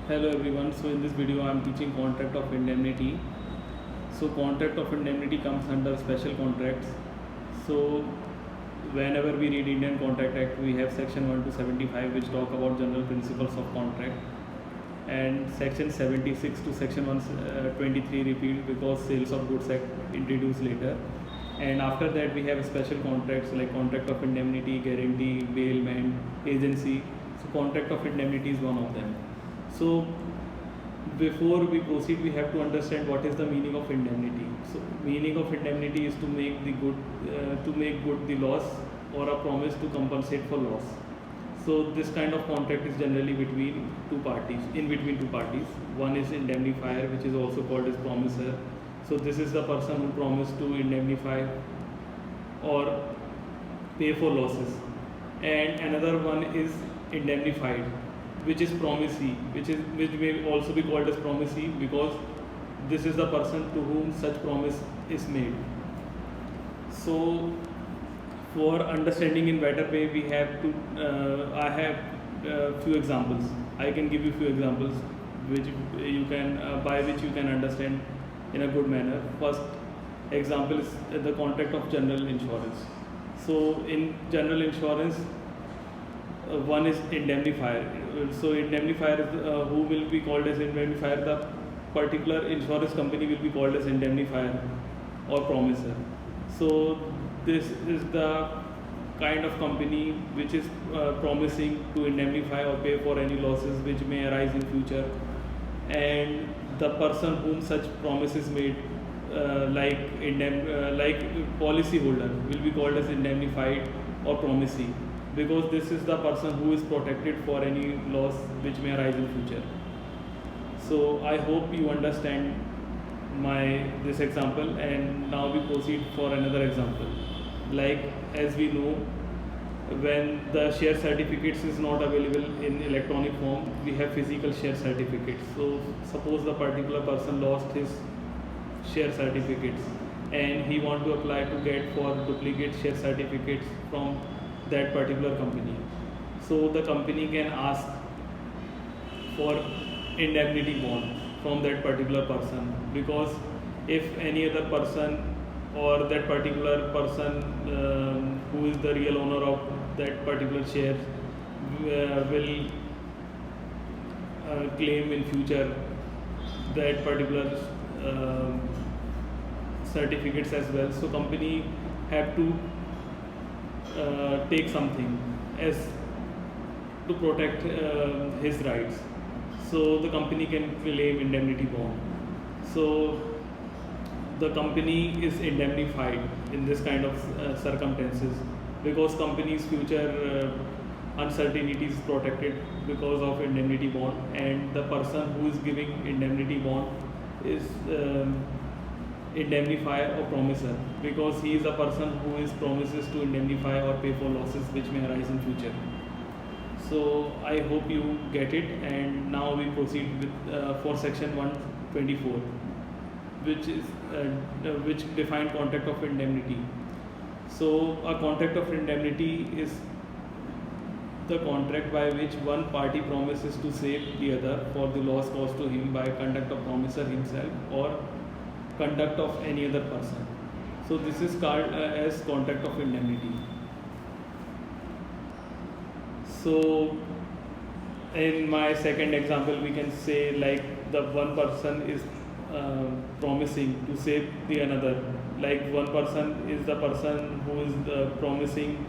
Hello everyone. So in this video I am teaching contract of indemnity. So contract of indemnity comes under special contracts. So whenever we read Indian Contract Act, we have section 1 to 75 which talk about general principles of contract, and section 76 to section 123 repeat because sales of goods act introduced later. And after that we have special contracts like contract of indemnity, guarantee, bailment, agency. So contract of indemnity is one of them. So before we proceed, we have to understand what is the meaning of indemnity. So meaning of indemnity is to make good the loss or a promise to compensate for loss. So this kind of contract is generally between two parties. One is indemnifier, which is also called as promisor. So this is the person who promised to indemnify or pay for losses. And another one is indemnified, which is promisee, which may also be called as promisee because this is the person to whom such promise is made. So for understanding in better way, we have to I have few examples. I can give you few examples which you can by which you can understand in a good manner. First example is the contract of general insurance. So in general insurance, one is indemnifier. So indemnifier is who will be called as indemnifier. The particular insurance company will be called as indemnifier or promisor. So this is the kind of company which is promising to indemnify or pay for any losses which may arise in future, and the person whom such promise is made, like policy holder, will be called as indemnified or promisee because this is the person who is protected for any loss which may arise in future. So I hope you understand this example, and now we proceed for another example. Like as we know, when the share certificates is not available in electronic form, we have physical share certificates. So suppose the particular person lost his share certificates and he want to apply to get for duplicate share certificates from that particular company. So the company can ask for indemnity bond from that particular person, because if any other person or that particular person who is the real owner of that particular share will claim in future that particular certificates as well, so company have to take something as to protect his rights. So the company can claim indemnity bond. So the company is indemnified in this kind of circumstances because company's future uncertainty is protected because of indemnity bond, and the person who is giving indemnity bond is indemnifier or promisor because he is a person who is promises to indemnify or pay for losses which may arise in future. So I hope you get it, and now we proceed with for section 124, which define contract of indemnity. So a contract of indemnity is the contract by which one party promises to save the other for the loss caused to him by conduct of promisor himself or conduct of any other person. So this is called as contract of indemnity. So in my second example, we can say like the one person is promising to save the another. Like one person is the person who is promising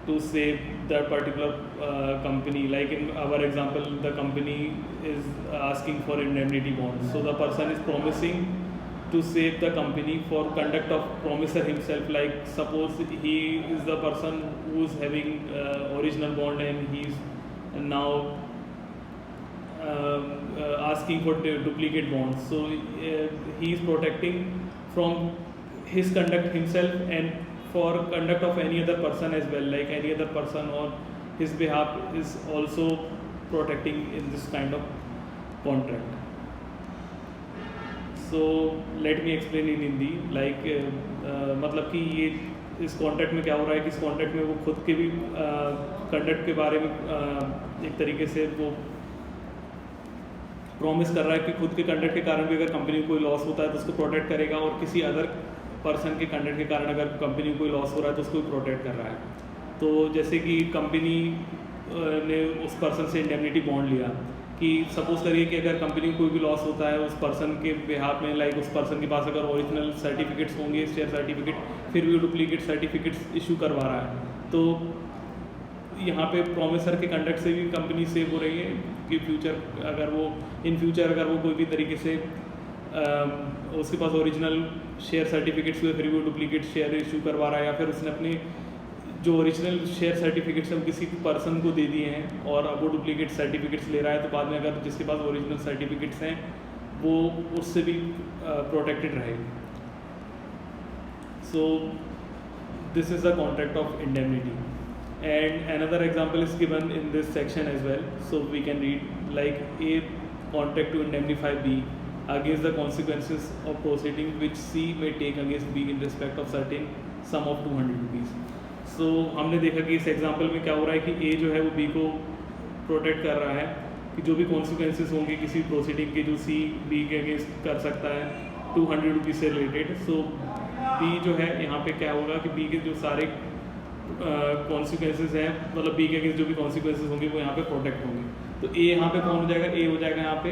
to save that particular company. Like in our example, the company is asking for indemnity bonds. So the person is promising to save the company for conduct of promisor himself. Like suppose he is the person who is having original bond and he is now asking for duplicate bonds. So he is protecting from his conduct himself and for conduct of any other person as well, like any other person on his behalf is also protecting in this kind of contract. So let me explain in Hindi, like मतलब कि ये इस contract में क्या हो रहा है कि इस कॉन्ट्रैक्ट में वो खुद के भी कंडक्ट के बारे में एक तरीके से वो प्रॉमिस कर रहा है कि खुद के कंडक्ट के कारण भी अगर कंपनी को कोई लॉस होता है तो उसको प्रोटेक्ट करेगा, और किसी अदर पर्सन के कंडक्ट के कारण अगर कंपनी को कोई लॉस हो रहा है तो उसको प्रोटेक्ट कर रहा है। तो जैसे कि कंपनी ने उस पर्सन से इंडेमनिटी बॉन्ड लिया कि सपोज करिए कि अगर कंपनी को कोई भी लॉस होता है उस पर्सन के बिहाफ में, लाइक उस पर्सन के पास अगर ओरिजिनल सर्टिफिकेट्स होंगे, शेयर सर्टिफिकेट, फिर भी वो डुप्लीकेट सर्टिफिकेट्स इशू करवा रहा है, तो यहाँ पे प्रोमिसर के कंडक्ट से भी कंपनी सेव हो रही है कि फ्यूचर अगर वो इन फ्यूचर अगर वो कोई भी तरीके से उसके पास ओरिजिनल शेयर सर्टिफिकेट्स हुए फिर भी वो डुप्लीकेट शेयर इशू करवा रहा है, या फिर उसने अपने जो ओरिजिनल शेयर सर्टिफिकेट्स हम किसी पर्सन को दे दिए हैं और अब वो डुप्लीकेट सर्टिफिकेट्स ले रहा है, तो बाद में अगर जिसके पास ओरिजिनल सर्टिफिकेट्स हैं वो उससे भी प्रोटेक्टेड रहे। So this is the contract of indemnity, and another example is given in this section as well, so we can read like A contract to indemnify B against the consequences of proceeding which C may take against B in respect of certain sum of 200 rupees। so हमने देखा कि इस example में क्या हो रहा है कि A जो है वो B को प्रोटेक्ट कर रहा है कि जो भी कॉन्सिक्वेंसेज होंगे किसी प्रोसीडिंग के जो C B के अगेंस्ट कर सकता है 200 रुपीज़ से रिलेटेड। सो B जो है यहाँ पे क्या होगा कि B के जो सारे कॉन्सिक्वेंसेज हैं, मतलब बी के अगेंस्ट जो भी कॉन्सिक्वेंसेज होंगे वो यहाँ पे प्रोटेक्ट होंगे। तो ए यहाँ पे कौन हो जाएगा, ए हो जाएगा यहाँ पे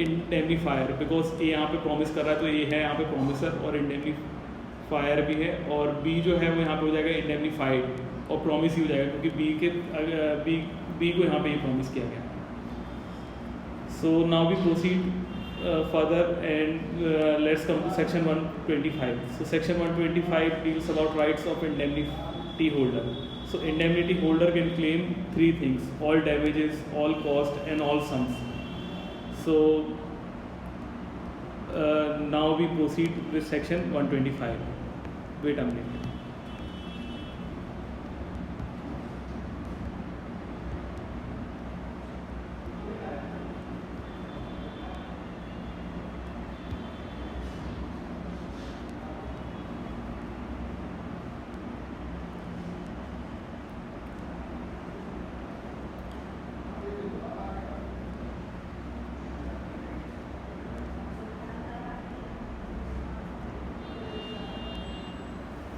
इंडेमनीफायर, बिकॉज ए यहाँ पे प्रॉमिस कर रहा है तो ए है यहाँ पे प्रॉमिसर और इंडेमनीफायर भी है, और बी जो है वो यहाँ पे हो जाएगा इंडेमनीफाइड और प्रॉमिस ही हो जाएगा क्योंकि बी को यहाँ पे ये प्रॉमिस किया गया। So now we proceed further and let's come to section 125। so section 125 deals about rights of indemnity holder। so indemnity holder can claim three things: all damages, all cost and all sums। so now we proceed with section 125। wait a minute।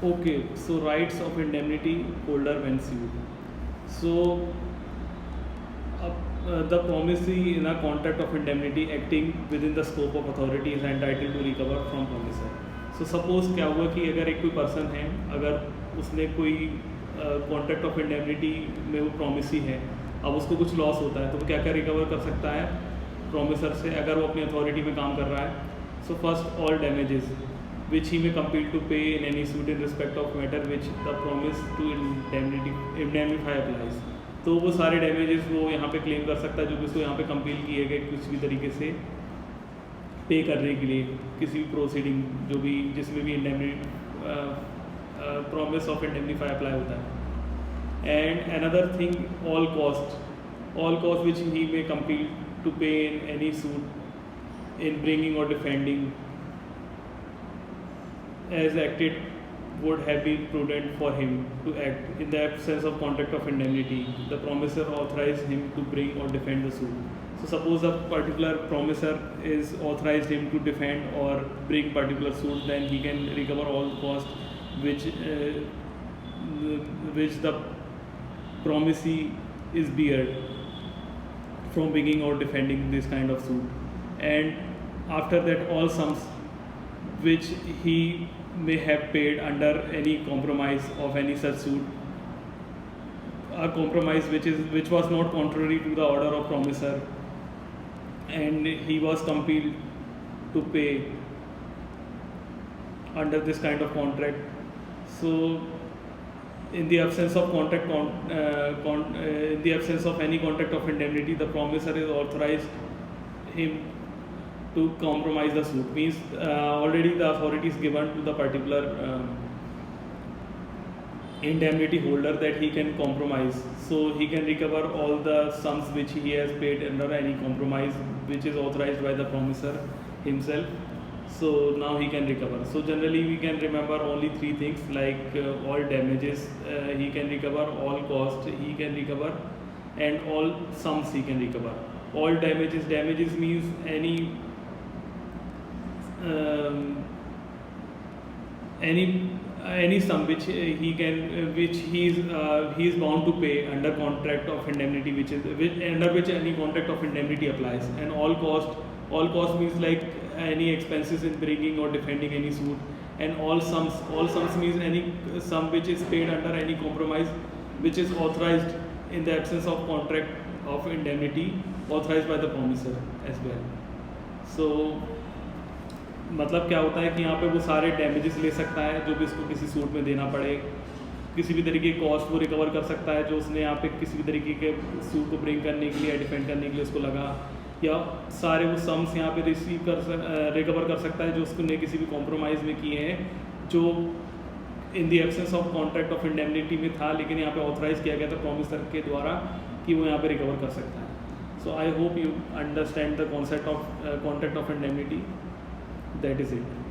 Okay, so rights of indemnity holder when sued। so the promisee in a contract of indemnity acting within the scope of authority is entitled to recover from promisor। so suppose क्या हुआ कि अगर एक कोई person है, अगर उसने कोई कॉन्ट्रैक्ट ऑफ इंडेमनिटी में वो प्रॉमिसी है, अब उसको कुछ लॉस होता है तो वो क्या क्या रिकवर कर सकता है प्रॉमिसर से अगर वो अपनी अथॉरिटी में काम कर रहा है। So first, all damages which he may compel to pay in any suit in respect of matter which the promise to indemnify applies। तो वो सारे डैमेजेस वो यहाँ पे क्लेम कर सकता है जो कि उसको यहाँ पे कंपेल किए गए कुछ भी तरीके से पे करने के लिए किसी भी प्रोसीडिंग जो भी जिसमें भी प्रॉमिस ऑफ इंडेमनिफाई अप्लाई होता है। And another thing, all cost which he may compel to pay in any suit in bringing or defending as acted would have been prudent for him to act in the absence of contract of indemnity the promisor authorized him to bring or defend the suit। so suppose a particular promisor is authorized him to defend or bring particular suit, then he can recover all costs which the promisee is beared from bringing or defending this kind of suit, and after that all sums which he may have paid under any compromise of any such suit, a compromise which was not contrary to the order of promisor and he was compelled to pay under this kind of contract। so in the absence of in the absence of any contract of indemnity, the promisor is authorized him to compromise the suit, means already the authority is given to the particular indemnity holder that he can compromise, so he can recover all the sums which he has paid under any compromise which is authorized by the promisor himself। so now he can recover। so generally we can remember only three things like all damages he can recover, all cost he can recover, and all sums he can recover। all damages means um, any sum which he is bound to pay under contract of indemnity, under which any contract of indemnity applies, and all cost means like any expenses in bringing or defending any suit, and all sums means any sum which is paid under any compromise which is authorized in the absence of contract of indemnity authorized by the promisor as well. So मतलब क्या होता है कि यहाँ पे वो सारे damages ले सकता है जो भी इसको किसी सूट में देना पड़े, किसी भी तरीके की कॉस्ट वो रिकवर कर सकता है जो उसने यहाँ पे किसी भी तरीके के सूट को ब्रिंग करने के लिए, डिफेंड करने के लिए उसको लगा, या सारे वो सम्स यहाँ पे रिकवर कर सकता है जो उसने किसी भी कॉम्प्रोमाइज़ में किए हैं जो in the absence of contract of indemnity में था, लेकिन यहाँ पे ऑथराइज किया गया था प्रॉमिसर के द्वारा कि वो यहाँ पे रिकवर कर सकता है. So I hope you understand the concept of contract of indemnity. That is it.